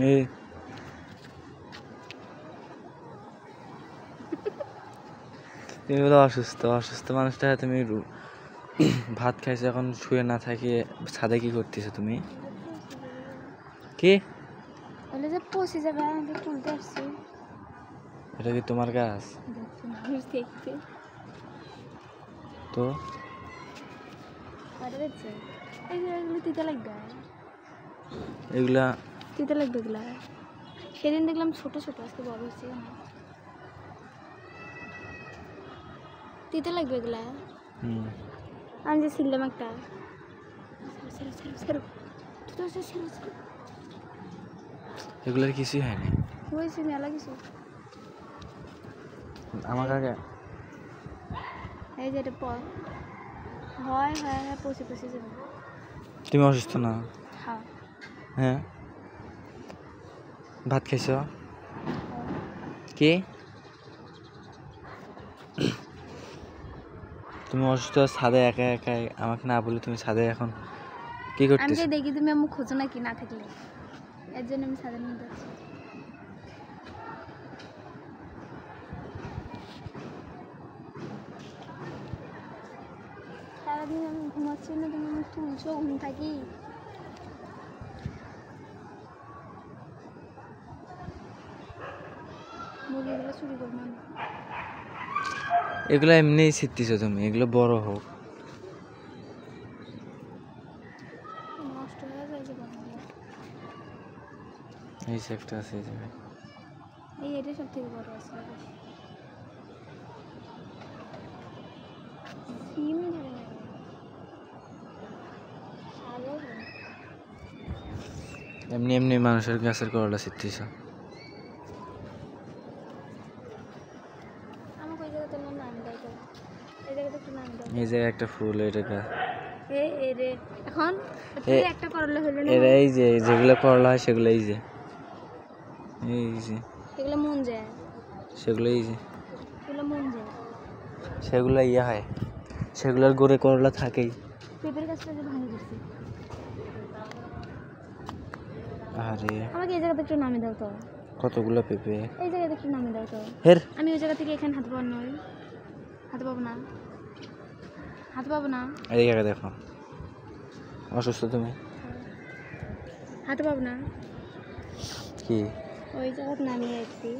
এই তুমি বলো অসুস্থ অসুস্থ মানুষটা তুমি ভাত খাইছো এখন শুয়ে না থাকিয়ে ছাদে কি করতেছো তুমি কি বলে যে পচে যাবে আমি তুলতে আসছি এটা কি তোমার গাছ দেখতে তো আরে দেখছে এগুলো তিতা লাগবে এগুলা তিতা লাগবে এগুলা সেদিন দেখলাম ছোট ছোট আজকে বড় হচ্ছে তিতা লাগবে এগুলা আমি যে ছিলাম একটা এগুলার কিছুই হয়নি হয়েছে মেলা কিছু আমার আগে এই যে এটা পর হয় হয় হয় পচে পচে যাবে তুমি অসুস্থ না হ্যাঁ হ্যাঁ ভাত খাইছো কি তুমি অসুস্থ ছাদে একা একা আমাকে না বলে তুমি ছাদে এখন কি আমি করতেছ যে দেখি তুমি আমার খোঁজো নাকি না থাকলে এর জন্য আমি সাদা নিয়ে যাচ্ছি সারাদিন আমি ঘুমাচ্ছি না তুমি আমার তুলছো ঘুম থাকি মুরগিগুলো চুরি করবো আমি এগুলো এমনিই ছিটতেছো তুমি এগুলো বড় হোক নষ্ট হয়ে যায় যে এই যে একটা আছে এই জায়গায় এই এটা সব থেকে বড় আছে সিম ধরে না শালও ধরে না এমনি এমনি মানুষের গাছের করলা ছিটতেছো আমাকে ওই জায়গাতে নাম দাও তো এই জায়গাতে একটু নাম দাও এই জায়গায় একটা ফুল এটা গাছ এই রে এখন তুই একটা করলে হলো না এরা এই যে যেগুলো করলা হয় সেগুলো এই যে এগুলো মন যায় সেগুলো এই যে এগুলো মন যায় সেগুলো ইয়ে হয় সেগুলোর গোড়ে করলা থাকেই পেঁপের গাছটা যে ভাঙে দিচ্ছি আরে আমাকে এই জায়গাতে একটু নামে দাও তো কতগুলো পেঁপে এই জায়গাতে একটু নামে দাও তো হের আমি ওই জায়গা থেকে এখানে হাতে পাবো না হাতে পাবো না হাতে পাবো না এই জায়গা দেখো অসুস্থ তুমি হাতে পাবো না কি ওই জায়গাতে নামিয়ে একটি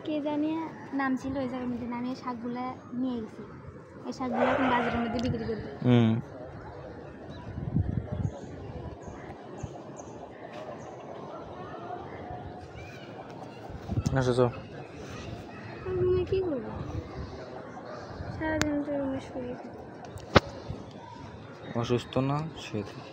কে জানিয়ে নাম ছিল ওই জায়গার মধ্যে নামিয়ে শাকগুলা নিয়ে গেছি এই শাকগুলো এখন বাজারের মধ্যে বিক্রি করবে আসো রুমে কী করবো সারাদিন তো রুমে শুয়ে থাকি অসুস্থ না শুয়ে থাকি